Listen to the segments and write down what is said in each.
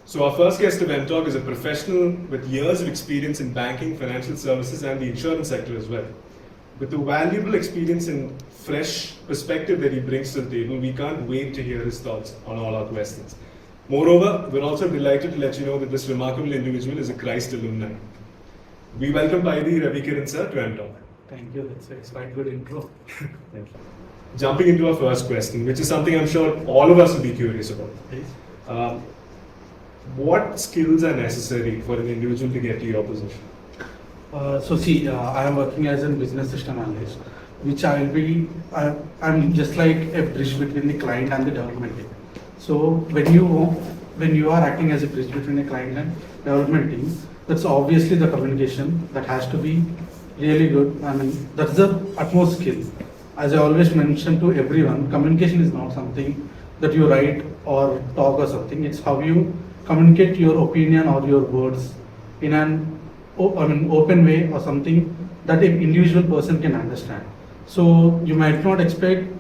So our first guest of M-Talk is a professional with years of experience in banking, financial services and the insurance sector as well. With the valuable experience and fresh perspective that he brings to the table, we can't wait to hear his thoughts on all our questions. Moreover, we're also delighted to let you know that this remarkable individual is a Christ alumni. We welcome Paidi Ravikiran sir to M-Talk. Thank you, it's quite good intro. Thank you. Jumping into our first question, which is something I'm sure all of us will be curious about. Please. What skills are necessary for an individual to get to your position? I am working as a business system analyst, which I'm just like a bridge between the client and the development team. So when you are acting as a bridge between a client and development team, that's obviously the communication that has to be really good. I mean, that's the utmost skill. As I always mention to everyone, communication is not something that you write or talk or something. It's how you communicate your opinion or your words in an open way or something that an individual person can understand. So you might not expect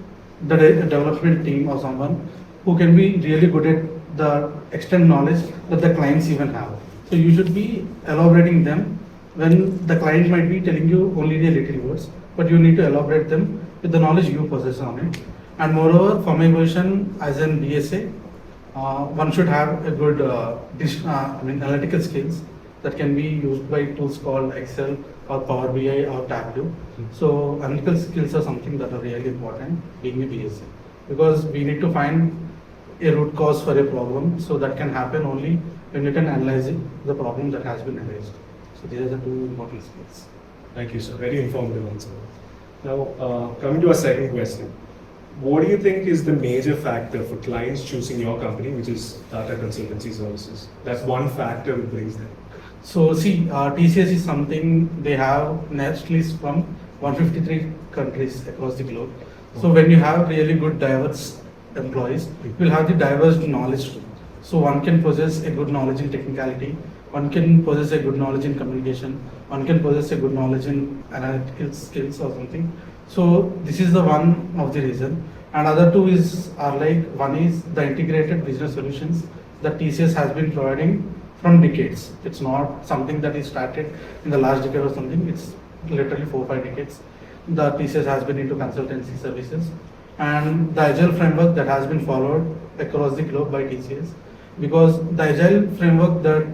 the development team or someone who can be really good at the extent knowledge that the clients even have. So you should be elaborating them when the client might be telling you only the little words, but you need to elaborate them with the knowledge you possess on it. And moreover, for my position as an BSA, one should have a good analytical skills that can be used by tools called Excel or Power BI or Tableau. So analytical skills are something that are really important being a BSA, because we need to find a root cause for a problem. So that can happen only when you can analyze the problem that has been raised. So these are the two important skills. Thank you, sir. Very informative answer. Now, coming to our second question. What do you think is the major factor for clients choosing your company, which is Tata Consultancy Services? That's one factor that brings them. So TCS is something they have nest list from 153 countries across the globe. So when you have really good diverse employees, you will have the diverse knowledge too. So one can possess a good knowledge in technicality, one can possess a good knowledge in communication, one can possess a good knowledge in analytical skills or something. So this is the one of the reason. And other two one is the integrated business solutions that TCS has been providing from decades. It's not something that is started in the last decade or something. It's literally 4-5 decades. The TCS has been into consultancy services, and the agile framework that has been followed across the globe by TCS, because the agile framework that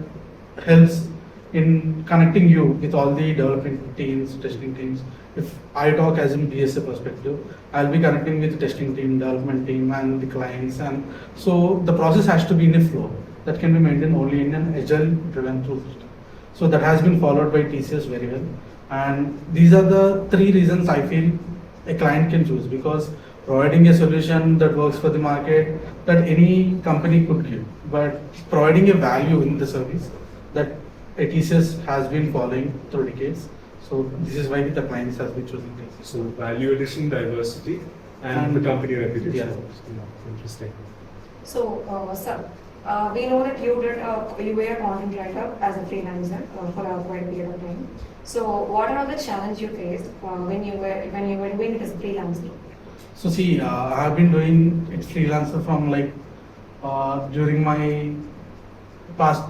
helps in connecting you with all the development teams, testing teams. If I talk as in BSA perspective, I'll be connecting with the testing team, development team and the clients, and so the process has to be in a flow that can be maintained only in an agile driven tool system. So that has been followed by TCS very well, and these are the three reasons I feel a client can choose, because providing a solution that works for the market that any company could give, but providing a value in the service that TCS has been following through decades. So this is why the clients has been choosing TCS. So value addition, diversity, and the company reputation. Yeah. Interesting. So, sir, we know that you were a content writer as a freelancer for a quite a period of time. So, what are the challenges you faced when you were doing it as a freelancer? So I have been doing it freelancer from during my past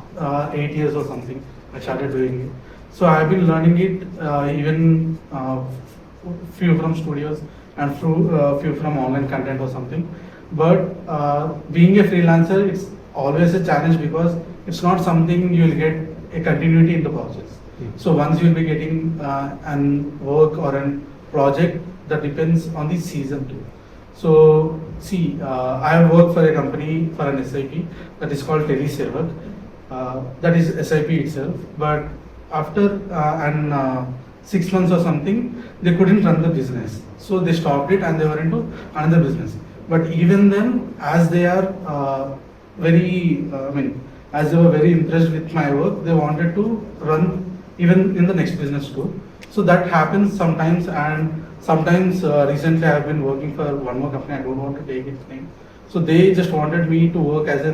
8 years or something. I started doing it. So I have been learning it even few from studios and few from online content or something. But being a freelancer, it's always a challenge, because it's not something you will get a continuity in the process. So once you will be getting an work or an project, that depends on the season too. So I have worked for a company for an SIP that is called Teleserver. That is SIP itself, but after 6 months or something, they couldn't run the business. So they stopped it and they were into another business. But even then, as they are as they were very impressed with my work, they wanted to run even in the next business too. So that happens sometimes, and sometimes recently I have been working for one more company, I don't want to take its name. So they just wanted me to work as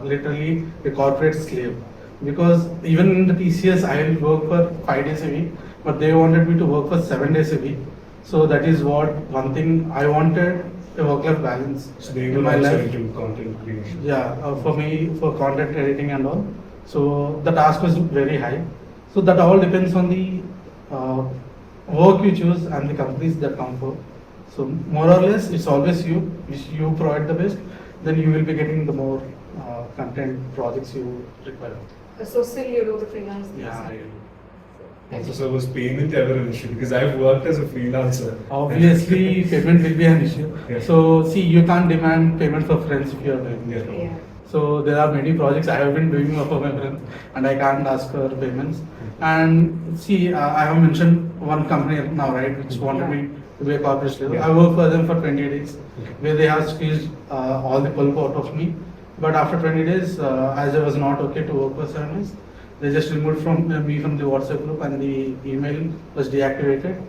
literally a corporate slave, because even in the TCS I will work for 5 days a week, but they wanted me to work for 7 days a week. So that is one thing I wanted a work-life balance So they in were my also life. into content creation. Yeah, for me, for content editing and all. So the task was very high. So that all depends on the work you choose and the companies that come for. So more or less, it's always you. If you provide the best, then you will be getting the more content projects you require. So still you do the freelance things? Yeah. Also, so was payment ever an issue? Because I've worked as a freelancer. Obviously, payment will be an issue. Yeah. So see, you can't demand payment for friends if you are doing it. Yeah. Yeah. So there are many projects I have been doing for my friends, and I can't ask for payments. And see, I have mentioned one company now, right, which wanted me to be a corporate level. Yeah. I worked for them for 20 days, Okay. where they have squeezed all the pulp out of me. But after 20 days, as I was not okay to work for 7 days, they just removed from me from the WhatsApp group, and the email was deactivated,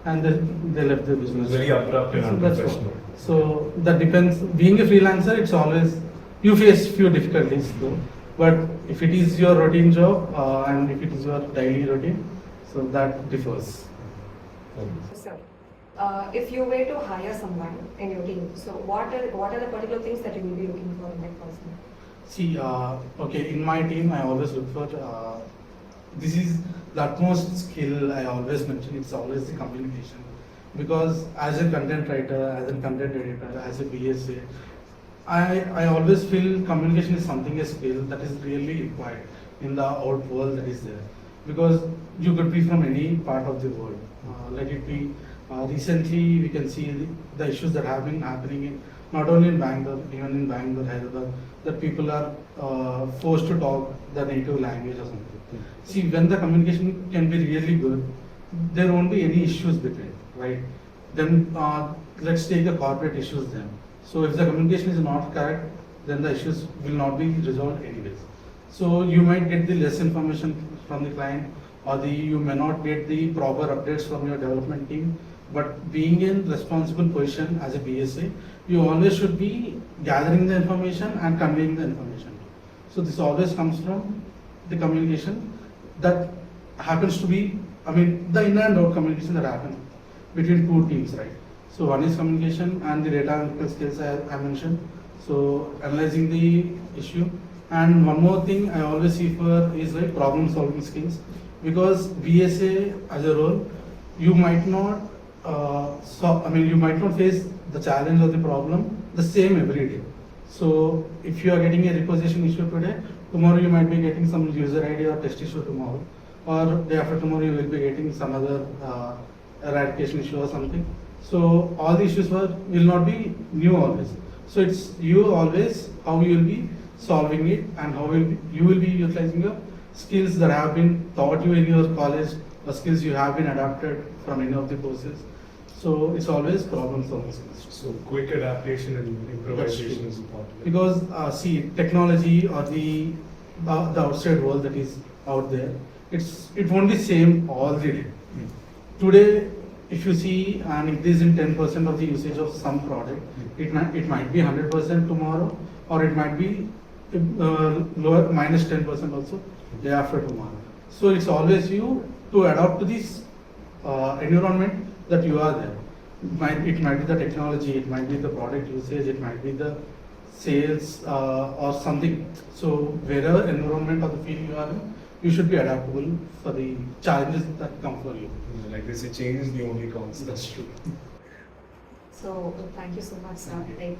and they left the It was business. very abrupt and So that's unprofessional. all. So that depends. Being a freelancer, it's always you face few difficulties though. But if it is your routine job and if it is your daily routine, so that differs. So, if you were to hire someone in your team, so what are the particular things that you will be looking for in that person? See, okay, in my team, I always look for this is the utmost skill I always mention. It's always the communication, because as a content writer, as a content editor, as a BSA, I always feel communication is something, a skill that is really required in the out world that is there, because you could be from any part of the world. Let it be recently we can see the issues that have been happening in not only in Bangalore, even in Bangalore, Hyderabad, that people are forced to talk the native language or something. See, when the communication can be really good, there won't be any issues between, right? Then let's take the corporate issues then. So if the communication is not correct, then the issues will not be resolved anyways. So you might get the less information from the client, or you may not get the proper updates from your development team. But being in responsible position as a BSA, you always should be gathering the information and conveying the information. So this always comes from the communication that happens to be, the in and out communication that happens between two teams, right? So one is communication and the data analytical skills I mentioned. So analyzing the issue. And one more thing I always see for is like problem solving skills, because BSA as a role, you might not you might not face the challenge or the problem the same every day. So if you are getting a requisition issue today, tomorrow you might be getting some user ID or test issue tomorrow, or day after tomorrow you will be getting some other eradication issue or something. So all the issues will not be new always. So it's you always how you will be solving it, and how you will be utilizing your skills that have been taught you in your college, or skills you have been adapted from any of the courses. So it's always problem solving skills. So quick adaptation and improvisation is important. Because see, technology or the outside world that is out there, it won't be same all the day. Today, if you see an increase in 10% of the usage of some product, it might be 100% tomorrow, or it might be lower minus 10% also day after tomorrow. So it's always you to adapt to this environment that you are there. It might be the technology, it might be the product usage, it might be the sales or something. So wherever environment or the field you are in, you should be adaptable for the challenges that come for you. Like they say, change is the only constant. That's true. So thank you so much, sir. Like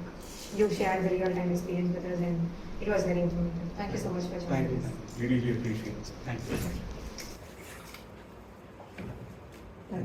you shared the real time experience with us, and it was very informative. Thank you so much for joining Thank you. us. We really appreciate it. Thank you.